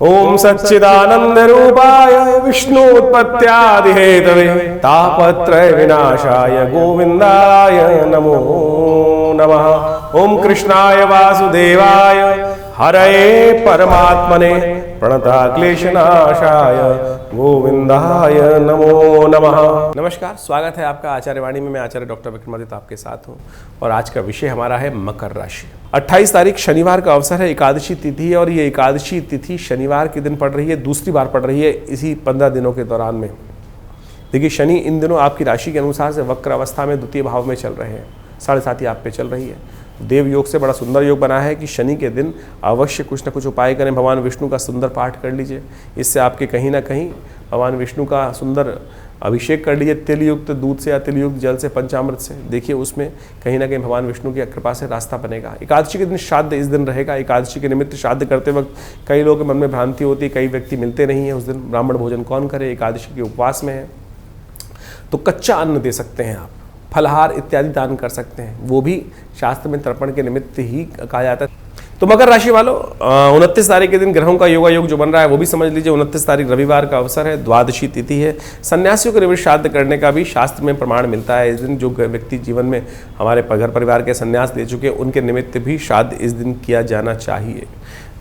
ओम सच्चिदानंद रूपाय विष्णुत्पत्त्यादिहेतवे तापत्रय विनाशाय गोविंदाय नमो नमः। ओम कृष्णाय वासुदेवाय हरये परमात्मने प्रणतक्लेशनाशाय गोविंदाय नमो नमः। नमस्कार, स्वागत है आपका आचार्यवाणी में। मैं आचार्य डॉक्टर विक्रमादित्य आपके साथ हूँ और आज का विषय हमारा है मकर राशि। 28 तारीख शनिवार का अवसर है, एकादशी तिथि है और ये एकादशी तिथि शनिवार के दिन पड़ रही है, दूसरी बार पड़ रही है इसी 15 दिनों के दौरान में। देखिए, शनि इन दिनों आपकी राशि के अनुसार से वक्र अवस्था में द्वितीय भाव में चल रहे हैं, 7.5 आप पे चल रही है। देव योग से बड़ा सुंदर योग बना है कि शनि के दिन अवश्य कुछ न कुछ उपाय करें। भगवान विष्णु का सुंदर पाठ कर लीजिए, इससे आपके कहीं ना कहीं भगवान विष्णु का सुंदर अभिषेक कर लीजिए तिल युक्त दूध से या तिल युक्त जल से, पंचामृत से। देखिए, उसमें कहीं ना कहीं भगवान विष्णु की कृपा से रास्ता बनेगा। एकादशी के दिन श्राद्ध इस दिन रहेगा। एकादशी के निमित्त श्राद्ध करते वक्त कई लोगों के मन में भ्रांति होती है, कई व्यक्ति मिलते नहीं है उस दिन। ब्राह्मण भोजन कौन करे, एकादशी के उपवास में है तो कच्चा अन्न दे सकते हैं आप, फलहार इत्यादि दान कर सकते हैं, वो भी शास्त्र में तर्पण के निमित्त ही कहा जाता है। तो मकर राशि वालों, 29 तारीख के दिन ग्रहों का योग जो बन रहा है वो भी समझ लीजिए। 29 तारीख रविवार का अवसर है, द्वादशी तिथि है। सन्यासियों को निमित्त श्राद्ध करने का भी शास्त्र में प्रमाण मिलता है। इस दिन जो व्यक्ति जीवन में हमारे घर परिवार के सन्यास ले चुके हैं उनके निमित्त भी श्राद्ध इस दिन किया जाना चाहिए।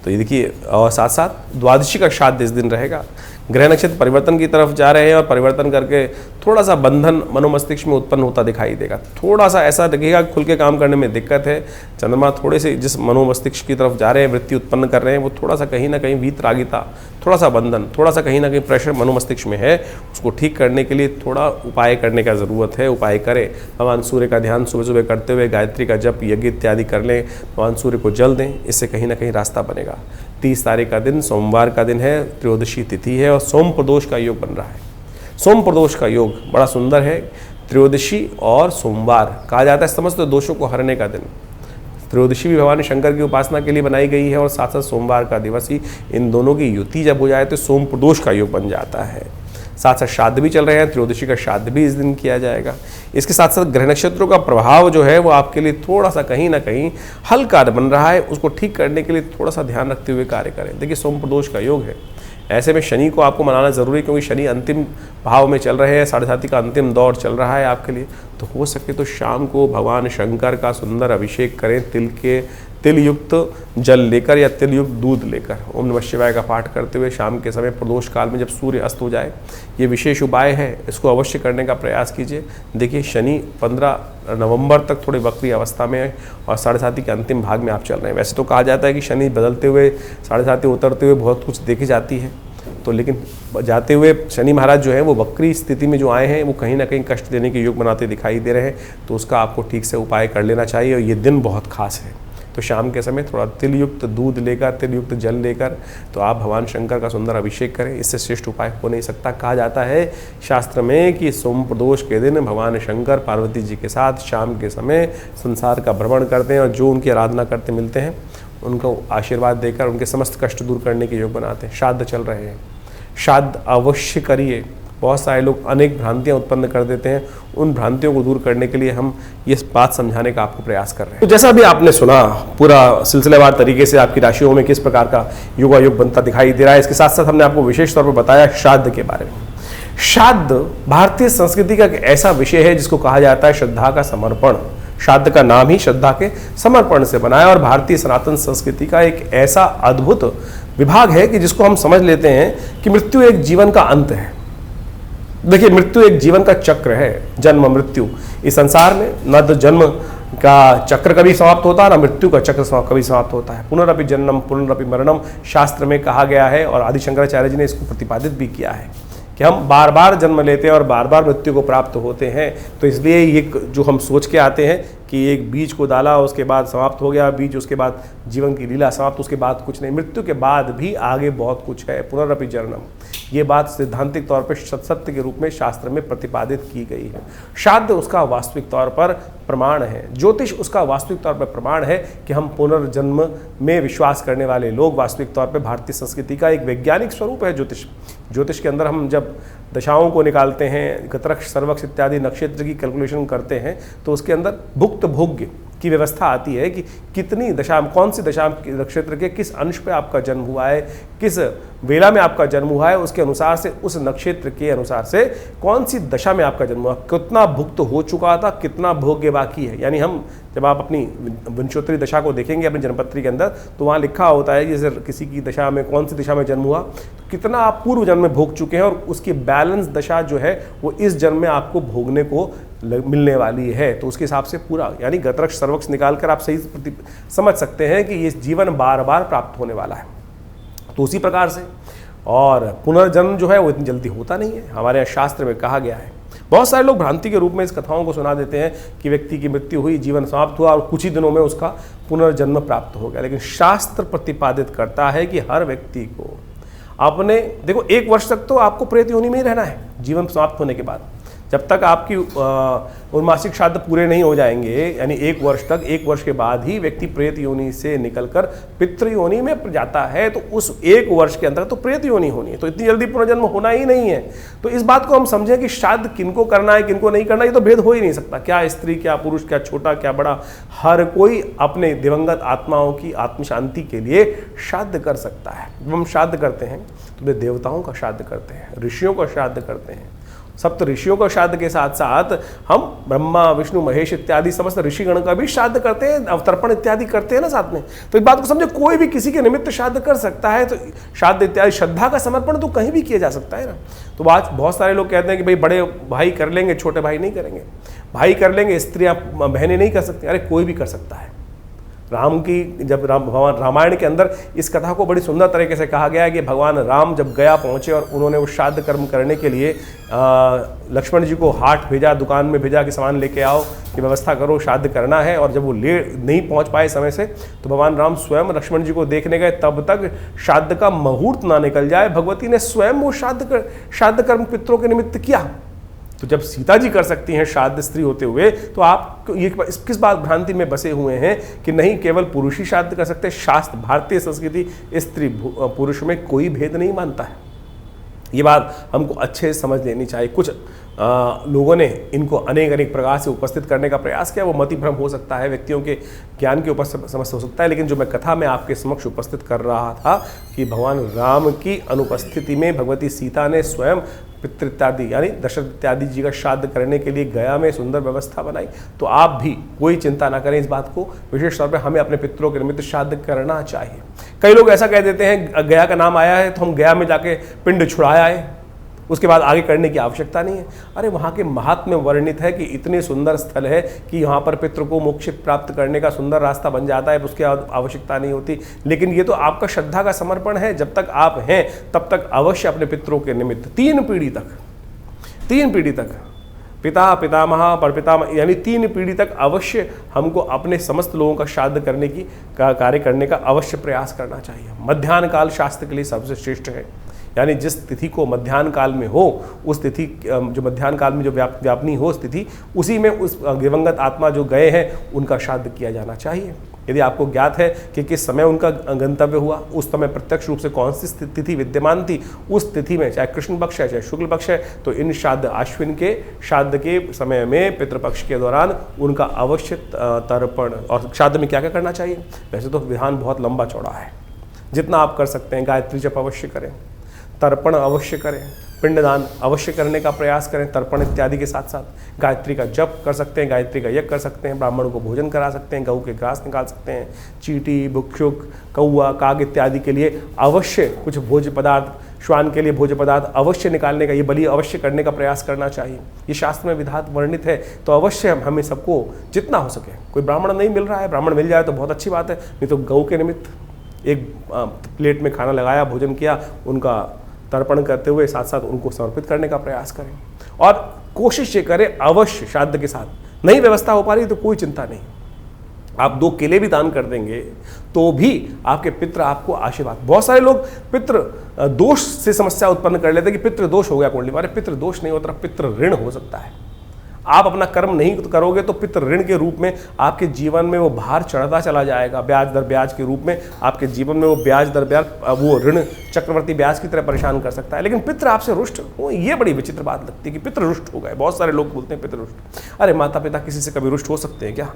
तो ये देखिए, और साथ साथ द्वादशी का श्राद्ध इस दिन रहेगा। ग्रह नक्षत्र परिवर्तन की तरफ जा रहे हैं और परिवर्तन करके थोड़ा सा बंधन मनोमस्तिष्क में उत्पन्न होता दिखाई देगा। थोड़ा सा ऐसा दिखेगा खुल के काम करने में दिक्कत है। चंद्रमा थोड़े से जिस मनोमस्तिष्क की तरफ जा रहे हैं, वृत्ति उत्पन्न कर रहे हैं, वो थोड़ा सा कहीं ना कहीं वीतरागिता, थोड़ा सा बंधन, थोड़ा सा कहीं ना कहीं प्रेशर मनोमस्तिष्क में है। उसको ठीक करने के लिए थोड़ा उपाय करने का ज़रूरत है। उपाय करें, भगवान सूर्य का ध्यान सुबह सुबह करते हुए गायत्री का जप, यज्ञ इत्यादि कर लें, भगवान सूर्य को जल दें, इससे कहीं ना कहीं रास्ता बनेगा। 30 तारीख का दिन सोमवार का दिन है, त्रयोदशी तिथि है और सोम प्रदोष का योग बन रहा है। सोम प्रदोष का योग बड़ा सुंदर है। त्रयोदशी और सोमवार कहा जाता है समस्त दोषों को हरने का दिन। त्रयोदशी भी भगवान शंकर की उपासना के लिए बनाई गई है और साथ साथ सोमवार का दिवस ही, इन दोनों की युति जब हो जाए तो सोम प्रदोष का योग बन जाता है। साथ साथ श्राद्ध भी चल रहे हैं, त्रयोदशी का श्राद्ध भी इस दिन किया जाएगा। इसके साथ साथ ग्रह नक्षत्रों का प्रभाव जो है वो आपके लिए थोड़ा सा कहीं ना कहीं हल्का बन रहा है। उसको ठीक करने के लिए थोड़ा सा ध्यान रखते हुए कार्य करें। देखिए, सोम प्रदोष का योग है, ऐसे में शनि को आपको मनाना जरूरी है क्योंकि शनि अंतिम भाव में चल रहे हैं, 7.5 का अंतिम दौर चल रहा है आपके लिए। तो हो सके तो शाम को भगवान शंकर का सुंदर अभिषेक करें, तिल युक्त जल लेकर या तिल युक्त दूध लेकर। ओम नमः शिवाय का पाठ करते हुए शाम के समय प्रदोष काल में जब सूर्य अस्त हो जाए, ये विशेष उपाय है, इसको अवश्य करने का प्रयास कीजिए। देखिए, शनि 15 नवंबर तक थोड़ी वक्री अवस्था में है और 7.5 के अंतिम भाग में आप चल रहे हैं। वैसे तो कहा जाता है कि शनि बदलते हुए 7.5 उतरते हुए बहुत कुछ देखी जाती है, तो लेकिन जाते हुए शनि महाराज जो है वो वक्री स्थिति में जो आए हैं वो कहीं ना कहीं कष्ट देने के योग बनाते दिखाई दे रहे हैं। तो उसका आपको ठीक से उपाय कर लेना चाहिए और ये दिन बहुत खास है। तो शाम के समय थोड़ा तिल युक्त दूध लेकर, तिल युक्त जल लेकर तो आप भगवान शंकर का सुंदर अभिषेक करें। इससे श्रेष्ठ उपाय हो नहीं सकता। कहा जाता है शास्त्र में कि सोम प्रदोष के दिन भगवान शंकर पार्वती जी के साथ शाम के समय संसार का भ्रमण करते हैं और जो उनकी आराधना करते मिलते हैं उनको आशीर्वाद देकर उनके समस्त कष्ट दूर करने के योग बनाते हैं। श्राद्ध चल रहे हैं, श्राद्ध अवश्य करिए। बहुत सारे लोग अनेक भ्रांतियां उत्पन्न कर देते हैं, उन भ्रांतियों को दूर करने के लिए हम ये बात समझाने का आपको प्रयास कर रहे हैं। तो जैसा भी आपने सुना, पूरा सिलसिलेवार तरीके से आपकी राशियों में किस प्रकार का योगायोग बनता दिखाई दे रहा है। इसके साथ साथ हमने आपको विशेष तौर पर बताया श्राद्ध के बारे में। श्राद्ध भारतीय संस्कृति का एक ऐसा विषय है जिसको कहा जाता है श्रद्धा का समर्पण। श्राद्ध का नाम ही श्रद्धा के समर्पण से बना है और भारतीय सनातन संस्कृति का एक ऐसा अद्भुत विभाग है कि जिसको हम समझ लेते हैं कि मृत्यु एक जीवन का अंत है। देखिए, मृत्यु एक जीवन का चक्र है, जन्म मृत्यु। इस संसार में न तो जन्म का चक्र कभी समाप्त होता है, ना मृत्यु का चक्र कभी समाप्त होता है। पुनरपि जन्मम पुनरपि मरणम शास्त्र में कहा गया है और आदि शंकराचार्य जी ने इसको प्रतिपादित भी किया है कि हम बार बार जन्म लेते हैं और बार बार मृत्यु को प्राप्त होते हैं। तो इसलिए ये जो हम सोच के आते हैं कि एक बीज को डाला, उसके बाद समाप्त हो गया बीज, उसके बाद जीवन की लीला समाप्त, उसके बाद कुछ नहीं, मृत्यु के बाद भी आगे बहुत कुछ है। पुनरपि जन्मम, ये बात सैद्धांतिक तौर पर सत्य के रूप में शास्त्र में प्रतिपादित की गई है। श्राद्ध उसका वास्तविक तौर पर प्रमाण है, ज्योतिष उसका वास्तविक तौर पर प्रमाण है कि हम पुनर्जन्म में विश्वास करने वाले लोग वास्तविक तौर पर भारतीय संस्कृति का एक वैज्ञानिक स्वरूप है ज्योतिष। ज्योतिष के अंदर हम जब दशाओं को निकालते हैं, गतरक्ष सर्वक्ष इत्यादि नक्षत्र की कैलकुलेशन करते हैं, तो उसके अंदर भुक्त भोग्य की व्यवस्था आती है कि कितनी दशा, कौन सी दशा नक्षत्र के किस अंश पे आपका जन्म हुआ है, किस वेला में आपका जन्म हुआ है, उसके अनुसार से उस नक्षत्र के अनुसार से कौन सी दशा में आपका जन्म हुआ, कितना भुक्त हो चुका था, कितना भोग्य बाकी है। यानी हम जब आप अपनी विंशोत्तरी दशा को देखेंगे अपनी जन्मपत्री के अंदर, तो वहाँ लिखा होता है जैसे किसी की दशा में कौन सी दिशा में जन्म हुआ, तो कितना आप पूर्व जन्म में भोग चुके हैं और उसकी बैलेंस दशा जो है वो इस जन्म में आपको भोगने को मिलने वाली है। तो उसके हिसाब से पूरा यानी गतरक्ष सर्वक्ष निकाल कर आप सही समझ सकते हैं कि ये जीवन बार बार प्राप्त होने वाला है। तो उसी प्रकार से और पुनर्जन्म जो है वो इतनी जल्दी होता नहीं है, हमारे यहाँ शास्त्र में कहा गया है। बहुत सारे लोग भ्रांति के रूप में इस कथाओं को सुना देते हैं कि व्यक्ति की मृत्यु हुई, जीवन समाप्त हुआ और कुछ ही दिनों में उसका पुनर्जन्म प्राप्त हो गया। लेकिन शास्त्र प्रतिपादित करता है कि हर व्यक्ति को अपने, देखो 1 वर्ष तक तो आपको प्रेत योनि में ही रहना है जीवन समाप्त होने के बाद। जब तक आपकी उन्मासिक श्राद्ध पूरे नहीं हो जाएंगे, यानी 1 वर्ष तक, 1 वर्ष के बाद ही व्यक्ति प्रेत योनि से निकलकर पितृ योनि में जाता है। तो उस 1 वर्ष के अंदर तो प्रेत योनि होनी है, तो इतनी जल्दी पुनर्जन्म होना ही नहीं है। तो इस बात को हम समझें कि श्राद्ध किनको करना है किनको नहीं करना, ये तो भेद हो ही नहीं सकता। क्या स्त्री, क्या पुरुष, क्या छोटा, क्या बड़ा, हर कोई अपने दिवंगत आत्माओं की आत्म शांति के लिए श्राद्ध कर सकता है। जब हम श्राद्ध करते हैं तो वे देवताओं का श्राद्ध करते हैं, ऋषियों का श्राद्ध करते हैं। सप्त ऋषियों का श्राद्ध के साथ साथ हम ब्रह्मा विष्णु महेश इत्यादि समस्त ऋषिगण का भी श्राद्ध करते हैं, अवतर्पण इत्यादि करते हैं ना साथ में। तो इस बात को समझे, कोई भी किसी के निमित्त श्राद्ध कर सकता है। तो श्राद्ध इत्यादि श्रद्धा का समर्पण तो कहीं भी किया जा सकता है ना। तो आज बहुत सारे लोग कहते हैं कि भाई बड़े भाई कर लेंगे, छोटे भाई नहीं करेंगे। भाई कर लेंगे, स्त्रियां बहनें नहीं कर सकती। अरे कोई भी कर सकता है। राम की जब भगवान रामायण के अंदर इस कथा को बड़ी सुंदर तरीके से कहा गया है कि भगवान राम जब गया पहुँचे और उन्होंने वो श्राद्ध कर्म करने के लिए लक्ष्मण जी को हाट भेजा, दुकान में भेजा कि सामान लेके आओ, कि व्यवस्था करो, श्राद्ध करना है। और जब वो नहीं पहुँच पाए समय से, तो भगवान राम स्वयं लक्ष्मण जी को देखने गए। तब तक श्राद्ध का मुहूर्त ना निकल जाए, भगवती ने स्वयं वो श्राद्ध कर्म पितरों के निमित्त किया। तो जब सीता जी कर सकती हैं श्राद्ध स्त्री होते हुए, तो आप ये किस बात भ्रांति में बसे हुए हैं कि नहीं केवल पुरुष ही श्राद्ध कर सकते। शास्त्र, भारतीय संस्कृति स्त्री पुरुष में कोई भेद नहीं मानता है। ये बात हमको अच्छे से समझ लेनी चाहिए। कुछ लोगों ने इनको अनेक प्रकार से उपस्थित करने का प्रयास किया, वो मति भ्रम हो सकता है, व्यक्तियों के ज्ञान के ऊपर समस्या हो सकता है। लेकिन जो मैं कथा में आपके समक्ष उपस्थित कर रहा था कि भगवान राम की अनुपस्थिति में भगवती सीता ने स्वयं पितृ इत्यादि यानी दशरथ इत्यादि जी का श्राद्ध करने के लिए गया में सुंदर व्यवस्था बनाई। तो आप भी कोई चिंता ना करें इस बात को, विशेष तौर पे हमें अपने पितरों के निमित्त श्राद्ध करना चाहिए। कई लोग ऐसा कह देते हैं गया का नाम आया है तो हम गया में जाके पिंड छुड़ाया है, उसके बाद आगे करने की आवश्यकता नहीं है। अरे वहाँ के महात्म्य वर्णित है कि इतने सुंदर स्थल है कि यहाँ पर पितृ को मोक्ष प्राप्त करने का सुंदर रास्ता बन जाता है, उसकी आवश्यकता नहीं होती। लेकिन ये तो आपका श्रद्धा का समर्पण है। जब तक आप हैं तब तक अवश्य अपने पितरों के निमित्त 3 पीढ़ी तक पिता, पितामह, परपितामह यानी 3 पीढ़ी तक अवश्य हमको अपने समस्त लोगों का श्राद्ध करने की कार्य करने का अवश्य प्रयास करना चाहिए। मध्याह्न काल शास्त्र के लिए सबसे श्रेष्ठ है। यानी जिस तिथि को मध्याह्न काल में हो, उस तिथि जो मध्याह्न काल में जो व्यापनी हो उस तिथि, उसी में उस दिवंगत आत्मा जो गए हैं उनका श्राद्ध किया जाना चाहिए। यदि आपको ज्ञात है कि किस समय उनका गंतव्य हुआ, उस समय प्रत्यक्ष रूप से कौन सी तिथि विद्यमान थी, उस तिथि में चाहे कृष्ण पक्ष है चाहे शुक्ल पक्ष है, तो इन श्राद्ध आश्विन के श्राद्ध के समय में पितृपक्ष के दौरान उनका अवश्य तर्पण। और श्राद्ध में क्या क्या करना चाहिए, वैसे तो विधान बहुत लंबा चौड़ा है, जितना आप कर सकते हैं। गायत्री जप अवश्य करें, तर्पण अवश्य करें, पिंडदान अवश्य करने का प्रयास करें। तर्पण इत्यादि के साथ साथ गायत्री का जप कर सकते हैं, गायत्री का यज्ञ कर सकते हैं, ब्राह्मणों को भोजन करा सकते हैं, गऊ के घास निकाल सकते हैं, चींटी, भिक्षुक, कौआ, काग इत्यादि के लिए अवश्य कुछ भोज्य पदार्थ, श्वान के लिए भोज्य पदार्थ अवश्य निकालने का, ये बलि अवश्य करने का प्रयास करना चाहिए। ये शास्त्र में विधात वर्णित है। तो अवश्य हमें सबको जितना हो सके, कोई ब्राह्मण नहीं मिल रहा है, ब्राह्मण मिल जाए तो बहुत अच्छी बात है, नहीं तो गऊ के निमित्त एक प्लेट में खाना लगाया, भोजन किया, उनका तर्पण करते हुए साथ साथ उनको समर्पित करने का प्रयास करें। और कोशिश ये करें अवश्य श्राद्ध के साथ। नहीं व्यवस्था हो पा रही तो कोई चिंता नहीं, आप 2 केले भी दान कर देंगे तो भी आपके पितृ आपको आशीर्वाद। बहुत सारे लोग पितृ दोष से समस्या उत्पन्न कर लेते हैं कि पितृ दोष हो गया कुंडली में। अरे पितृ दोष नहीं होता, पितृ ऋण हो सकता है। आप अपना कर्म नहीं करोगे तो पितृ ऋण के रूप में आपके जीवन में वो भार चढ़ता चला जाएगा, ब्याज दर ब्याज के रूप में आपके जीवन में वो ब्याज दर ब्याज, वो ऋण चक्रवर्ती ब्याज की तरह परेशान कर सकता है। लेकिन पितृ आपसे रुष्ट हो, ये बड़ी विचित्र बात लगती है कि पितृ रुष्ट हो गए। बहुत सारे लोग बोलते हैं पितृ रुष्ट। अरे माता पिता किसी से कभी रुष्ट हो सकते हैं क्या?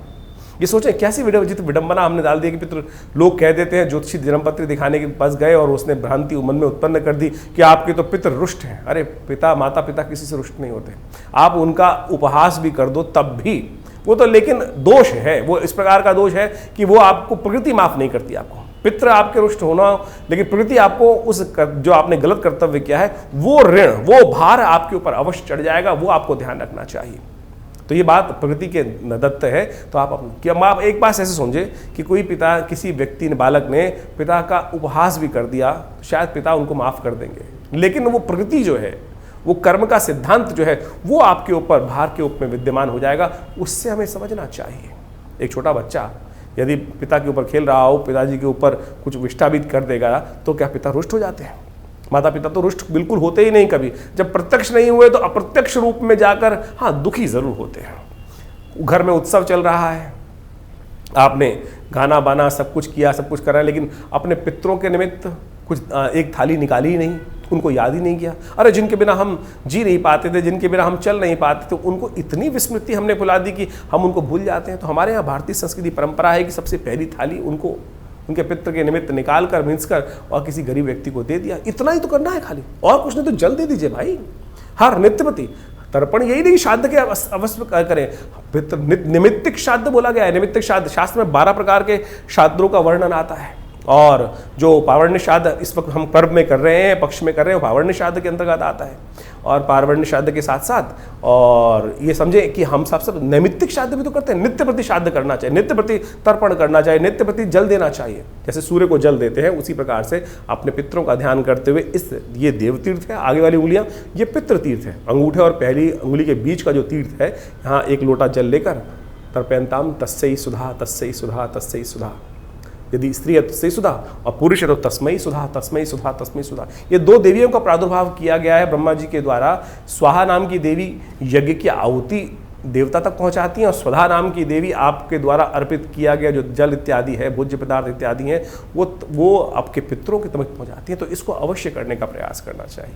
ये सोचें कैसी विचित्र विडंबना हमने डाल दी कि पितृ, लोग कह देते हैं ज्योतिषी जन्मपत्री दिखाने के पास गए और उसने भ्रांति मन में उत्पन्न कर दी कि आपके तो पितृ रुष्ट हैं। अरे पिता माता पिता किसी से रुष्ट नहीं होते, आप उनका उपहास भी कर दो तब भी वो तो, लेकिन दोष है, वो इस प्रकार का दोष है कि वो आपको प्रकृति माफ नहीं करती। आपको पितृ आपके रुष्ट होना, लेकिन प्रकृति आपको उस जो आपने गलत कर्तव्य किया है वो ऋण, वो भार आपके ऊपर अवश्य चढ़ जाएगा, वो आपको ध्यान रखना चाहिए। तो ये बात प्रकृति के दत्त है। तो आप एक बात ऐसे समझे कि कोई पिता, किसी व्यक्ति ने, बालक ने पिता का उपहास भी कर दिया, शायद पिता उनको माफ कर देंगे, लेकिन वो प्रकृति जो है, वो कर्म का सिद्धांत जो है, वो आपके ऊपर भार के रूप में विद्यमान हो जाएगा। उससे हमें समझना चाहिए। एक छोटा बच्चा यदि पिता के ऊपर खेल रहा हो, पिताजी के ऊपर कुछ विष्टाबित कर देगा, तो क्या पिता रुष्ट हो जाते हैं? माता पिता तो रुष्ट बिल्कुल होते ही नहीं कभी। जब प्रत्यक्ष नहीं हुए तो अप्रत्यक्ष रूप में जाकर हाँ दुखी जरूर होते हैं। घर में उत्सव चल रहा है, आपने गाना बाना सब कुछ किया, सब कुछ करा, लेकिन अपने पितरों के निमित्त कुछ एक थाली निकाली ही नहीं, उनको याद ही नहीं किया। अरे जिनके बिना हम जी नहीं पाते थे, जिनके बिना हम चल नहीं पाते थे, उनको इतनी विस्मृति हमने भुला दी कि हम उनको भूल जाते हैं। तो हमारे यहाँ भारतीय संस्कृति परंपरा है कि सबसे पहली थाली उनको उनके पितृ के निमित्त निकाल कर, मिंस कर और किसी गरीब व्यक्ति को दे दिया। इतना ही तो करना है खाली, और कुछ नहीं तो जल दे दीजिए भाई। हर नित्यपति तर्पण, यही नहीं श्राद्ध के अवश्य करें। पितृ निमित्तिक श्राद्ध बोला गया है। निमित्तिक श्राद्ध, शास्त्र में 12 प्रकार के श्राद्धों का वर्णन आता है। और जो पावर्ण्य श्राद्ध इस वक्त हम पर्व में कर रहे हैं, पक्ष में कर रहे हैं, पावर्ण्य श्राद्ध के अंतर्गत आता है। और पावर्ण्य श्राद्ध के साथ साथ और ये समझे कि हम सब नैमित्तिक श्राद्ध भी तो करते हैं। नित्य प्रति श्राद्ध करना चाहिए, नित्य प्रति तर्पण करना चाहिए, नित्य प्रति जल देना चाहिए। जैसे सूर्य को जल देते हैं, उसी प्रकार से अपने पितरों का ध्यान करते हुए ये देव तीर्थ है, आगे वाली उंगलियां ये पितृ तीर्थ है। अंगूठे और पहली उंगली के बीच का जो तीर्थ है, यहाँ एक लोटा जल लेकर तर्पयन्ताम तस्यै सुधा तस्यै सुधा तस्यै सुधा। यदि स्त्री है तो तस्मै सुधा और पुरुष है तो तस्मै सुधा तस्मै सुधा तस्मै सुधा। ये 2 देवियों का प्रादुर्भाव किया गया है ब्रह्मा जी के द्वारा। स्वाहा नाम की देवी यज्ञ की आहुति देवता तक पहुंचाती हैं, और स्वधा नाम की देवी आपके द्वारा अर्पित किया गया जो जल इत्यादि है, भोज्य पदार्थ इत्यादि हैं, वो आपके पितरों के तक पहुंचाती हैं। तो इसको अवश्य करने का प्रयास करना चाहिए।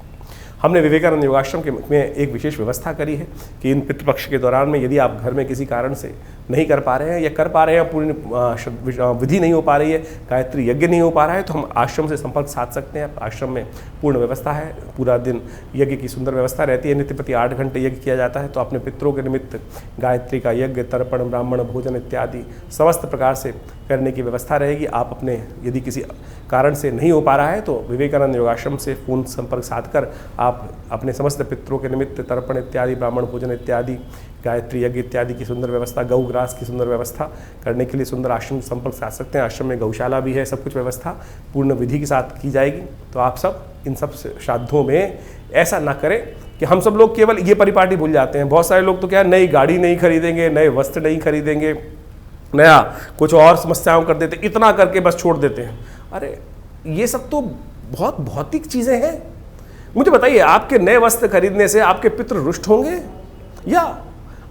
हमने विवेकानंद योगाश्रम के में एक विशेष व्यवस्था करी है कि इन पितृपक्ष के दौरान में यदि आप घर में किसी कारण से नहीं कर पा रहे हैं या कर पा रहे हैं, पूर्ण विधि नहीं हो पा रही है, गायत्री यज्ञ नहीं हो पा रहा है, तो हम आश्रम से संपर्क साध सकते हैं। आश्रम में पूर्ण व्यवस्था है, पूरा दिन यज्ञ की सुंदर व्यवस्था रहती है। नित्य प्रति 8 घंटे यज्ञ किया जाता है। तो अपने पितरों के निमित्त गायत्री का यज्ञ, तर्पण, ब्राह्मण भोजन इत्यादि समस्त प्रकार से करने की व्यवस्था रहेगी। आप अपने यदि किसी कारण से नहीं हो पा रहा है तो विवेकानंद योगाश्रम से फोन संपर्क साधकर आप अपने समस्त पितरों के निमित्त तर्पण इत्यादि, ब्राह्मण भोजन इत्यादि, गायत्री यज्ञ इत्यादि की सुंदर व्यवस्था, गौ ग्रास की सुंदर व्यवस्था करने के लिए सुंदर आश्रम संपर्क साध सकते हैं। आश्रम में गौशाला भी है, सब कुछ व्यवस्था पूर्ण विधि के साथ की जाएगी। तो आप सब इन सब श्राद्धों में ऐसा ना करें कि हम सब लोग केवल ये परिपाटी भूल जाते हैं। बहुत सारे लोग तो क्या नई गाड़ी नहीं खरीदेंगे, नए वस्त्र नहीं खरीदेंगे, नया कुछ और समस्याओं कर देते, इतना करके बस छोड़ देते हैं। अरे ये सब तो बहुत भौतिक चीज़ें हैं। मुझे बताइए, आपके नए वस्त्र खरीदने से आपके पितृ रुष्ट होंगे या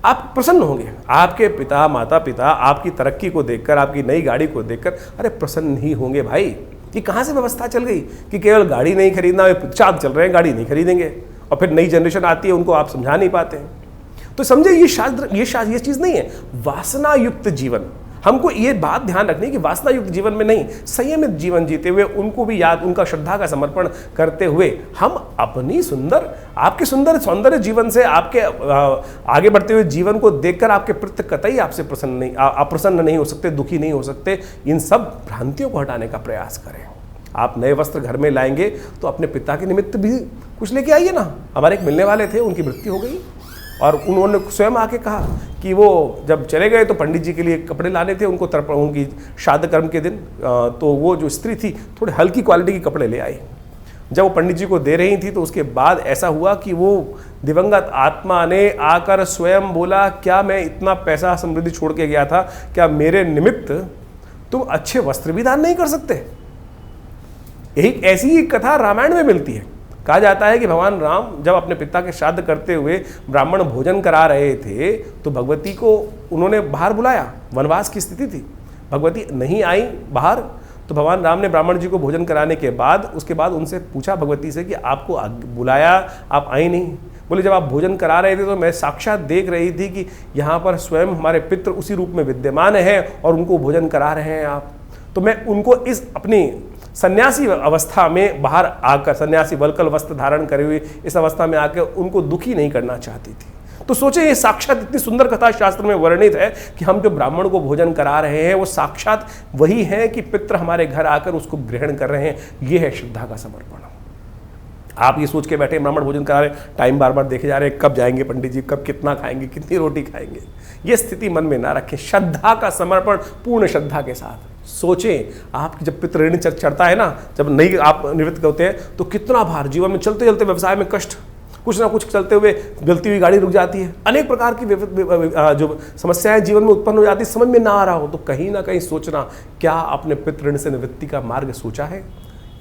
आप प्रसन्न होंगे? आपके पिता माता पिता आपकी तरक्की को देखकर, आपकी नई गाड़ी को देखकर अरे प्रसन्न ही होंगे भाई। ये कहाँ से व्यवस्था चल गई कि केवल गाड़ी नहीं खरीदना, चाँद चल रहे हैं गाड़ी नहीं खरीदेंगे, और फिर नई जनरेशन आती है उनको आप समझा नहीं पाते हैं। तो समझे ये चीज़ नहीं है। वासना युक्त जीवन, हमको ये बात ध्यान रखनी कि वासना युक्त जीवन में नहीं, संयमित जीवन जीते हुए, उनको भी याद, उनका श्रद्धा का समर्पण करते हुए हम अपनी आपके सुंदर सौंदर्य जीवन से, आपके आगे बढ़ते हुए जीवन को देखकर आपके प्रति कतई आपसे अप्रसन्न नहीं हो सकते, दुखी नहीं हो सकते। इन सब भ्रांतियों को हटाने का प्रयास करें। आप नए वस्त्र घर में लाएंगे तो अपने पिता के निमित्त भी कुछ लेके आइए ना। हमारे एक मिलने वाले थे, उनकी मृत्यु हो गई और उन्होंने स्वयं आके कहा कि वो जब चले गए तो पंडित जी के लिए कपड़े लाने थे उनको, उनकी श्राद्ध कर्म के दिन। तो वो जो स्त्री थी थोड़े हल्की क्वालिटी के कपड़े ले आई। जब वो पंडित जी को दे रही थी तो उसके बाद ऐसा हुआ कि वो दिवंगत आत्मा ने आकर स्वयं बोला, क्या मैं इतना पैसा समृद्धि छोड़ के गया था, क्या मेरे निमित्त तुम अच्छे वस्त्र भी दान नहीं कर सकते? यही ऐसी ही कथा रामायण में मिलती है। कहा जाता है कि भगवान राम जब अपने पिता के श्राद्ध करते हुए ब्राह्मण भोजन करा रहे थे तो भगवती को उन्होंने बाहर बुलाया, वनवास की स्थिति थी, भगवती नहीं आई बाहर, तो भगवान राम ने ब्राह्मण जी को भोजन कराने के बाद उसके बाद उनसे पूछा भगवती से कि आपको बुलाया, आप आई नहीं। बोले जब आप भोजन करा रहे थे तो मैं साक्षात देख रही थी कि यहाँ पर स्वयं हमारे पितृ उसी रूप में विद्यमान हैं और उनको भोजन करा रहे हैं आप, तो मैं उनको इस अपनी सन्यासी अवस्था में बाहर आकर, सन्यासी वल्कल वस्त्र धारण करे हुए इस अवस्था में आकर उनको दुखी नहीं करना चाहती थी। तो सोचे ये साक्षात इतनी सुंदर कथा शास्त्र में वर्णित है कि हम जो ब्राह्मण को भोजन करा रहे हैं वो साक्षात वही है कि पितृ हमारे घर आकर उसको ग्रहण कर रहे हैं। ये है श्रद्धा का समर्पण। आप ये सोच के बैठे ब्राह्मण भोजन करा रहे, टाइम बार बार देखे जा रहे हैं, कब जाएंगे पंडित जी, कब कितना खाएंगे, कितनी रोटी खाएंगे, ये स्थिति मन में ना रखें। श्रद्धा का समर्पण पूर्ण श्रद्धा के साथ सोचें। आपकी जब पितृ ऋण चढ़ता है ना, जब नहीं आप निवृत्त होते हैं तो कितना भार, जीवन में चलते चलते व्यवसाय में कष्ट, कुछ ना कुछ चलते हुए गलती हुई गाड़ी रुक जाती है, अनेक प्रकार की जो समस्याएं जीवन में उत्पन्न हो जाती है, समझ में ना आ रहा हो तो कहीं ना कहीं सोचना, क्या आपने पितृ ऋण से निवृत्ति का मार्ग सोचा है?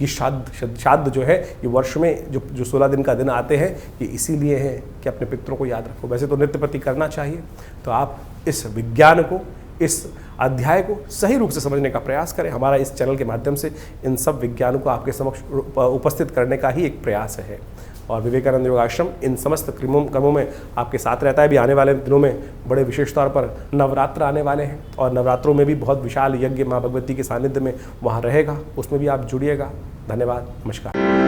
ये श्राद्ध जो है ये वर्ष में जो 16 दिन का दिन आते हैं ये इसीलिए है कि अपने पितरों को याद रखो। वैसे तो नित्य प्रति करना चाहिए, तो आप इस विज्ञान को, इस अध्याय को सही रूप से समझने का प्रयास करें। हमारा इस चैनल के माध्यम से इन सब विज्ञानों को आपके समक्ष उपस्थित करने का ही एक प्रयास है। और विवेकानंद योगाश्रम इन समस्त कर्मों में आपके साथ रहता है। भी आने वाले दिनों में बड़े विशेष तौर पर नवरात्र आने वाले हैं और नवरात्रों में भी बहुत विशाल यज्ञ माँ भगवती के सानिध्य में वहाँ रहेगा, उसमें भी आप जुड़िएगा। धन्यवाद, नमस्कार।